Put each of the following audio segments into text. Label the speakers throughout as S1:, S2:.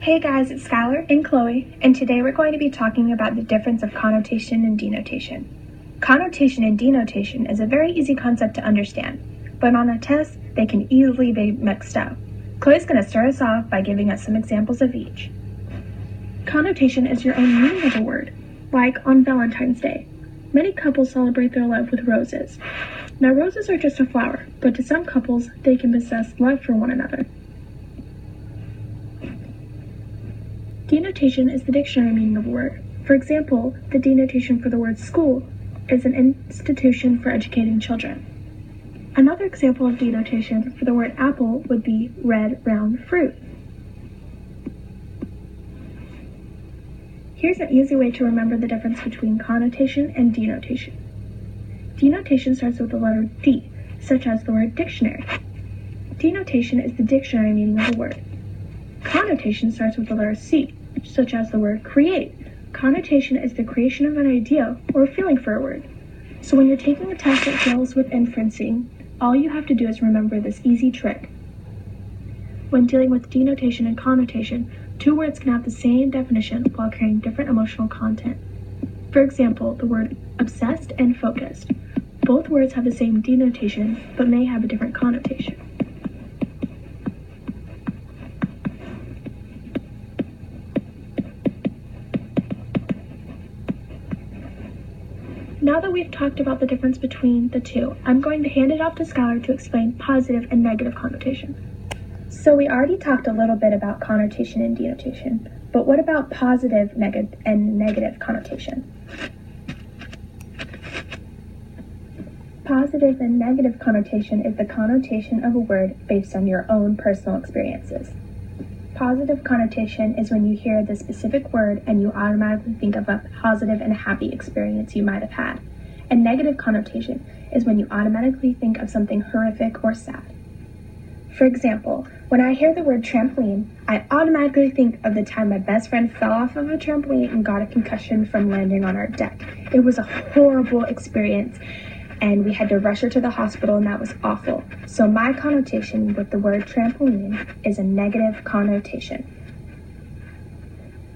S1: Hey guys, it's Skylar and Chloe, and today we're going to be talking about the difference of connotation and denotation. Connotation and denotation is a very easy concept to understand, but on a test, they can easily be mixed up. Chloe's going to start us off by giving us some examples of each. Connotation is your own meaning of a word, like on Valentine's Day. Many couples celebrate their love with roses. Now, roses are just a flower, but to some couples, they can possess love for one another. Denotation is the dictionary meaning of a word. For example, the denotation for the word school is an institution for educating children. Another example of denotation for the word apple would be red, round fruit. Here's an easy way to remember the difference between connotation and denotation. Denotation starts with the letter D, such as the word dictionary. Denotation is the dictionary meaning of a word. Connotation starts with the letter C, such as the word create. Connotation is the creation of an idea or feeling for a word. So when you're taking a test that deals with inferencing, all you have to do is remember this easy trick. When dealing with denotation and connotation, two words can have the same definition while carrying different emotional content. For example, the word obsessed and focused. Both words have the same denotation, but may have a different connotation. Now that we've talked about the difference between the two, I'm going to hand it off to Skylar to explain positive and negative connotation. So we already talked a little bit about connotation and denotation, but what about positive and negative connotation? Positive and negative connotation is the connotation of a word based on your own personal experiences. Positive connotation is when you hear the specific word and you automatically think of a positive and happy experience you might have had. And negative connotation is when you automatically think of something horrific or sad. For example, when I hear the word trampoline, I automatically think of the time my best friend fell off of a trampoline and got a concussion from landing on our deck. It was a horrible experience, and we had to rush her to the hospital, and that was awful. So my connotation with the word trampoline is a negative connotation.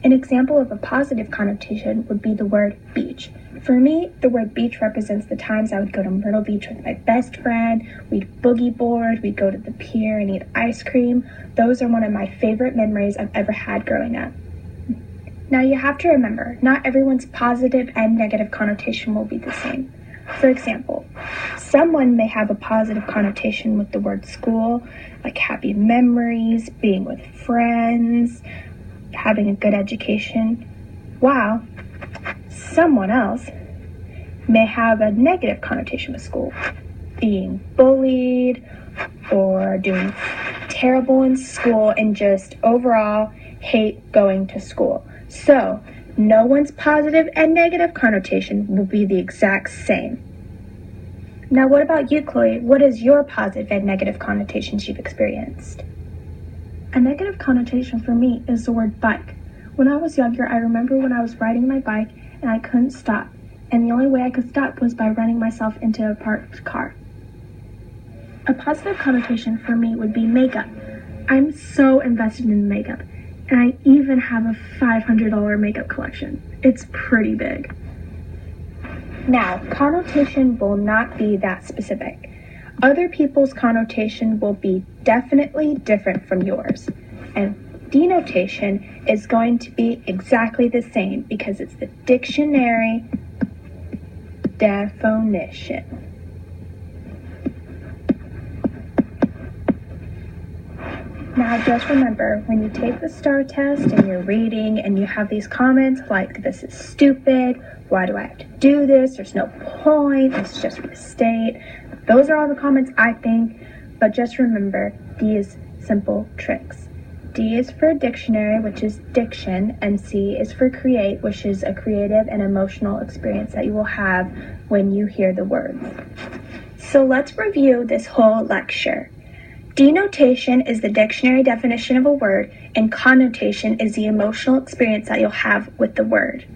S1: An example of a positive connotation would be the word beach. For me, the word beach represents the times I would go to Myrtle Beach with my best friend, we'd boogie board, we'd go to the pier and eat ice cream. Those are one of my favorite memories I've ever had growing up. Now you have to remember, not everyone's positive and negative connotation will be the same. For example, someone may have a positive connotation with the word school, like happy memories, being with friends, having a good education, while someone else may have a negative connotation with school, being bullied or doing terrible in school and just overall hate going to school. So no one's positive and negative connotation will be the exact same. Now, what about you, Chloe? What is your positive and negative connotations you've experienced? A negative connotation for me is the word bike. When I was younger, I remember when I was riding my bike and I couldn't stop. And the only way I could stop was by running myself into a parked car. A positive connotation for me would be makeup. I'm so invested in makeup. And I even have a $500 makeup collection. It's pretty big. Now, connotation will not be that specific. Other people's connotation will be definitely different from yours. And denotation is going to be exactly the same because it's the dictionary definition. Now just remember, when you take the STAR test and you're reading and you have these comments like, this is stupid, why do I have to do this, there's no point, it's just restate. Those are all the comments I think, but just remember these simple tricks. D is for dictionary, which is diction, and C is for create, which is a creative and emotional experience that you will have when you hear the words. So let's review this whole lecture. Denotation is the dictionary definition of a word, and connotation is the emotional experience that you'll have with the word.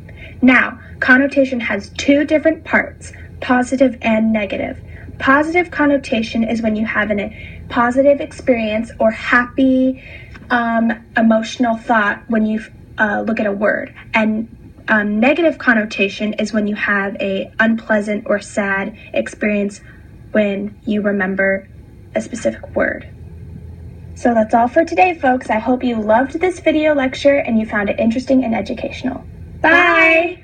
S1: Now, connotation has two different parts, positive and negative. Positive connotation is when you have a positive experience or happy emotional thought when you look at a word. And negative connotation is when you have a unpleasant or sad experience when you remember a specific word. So that's all for today, folks. I hope you loved this video lecture and you found it interesting and educational. Bye!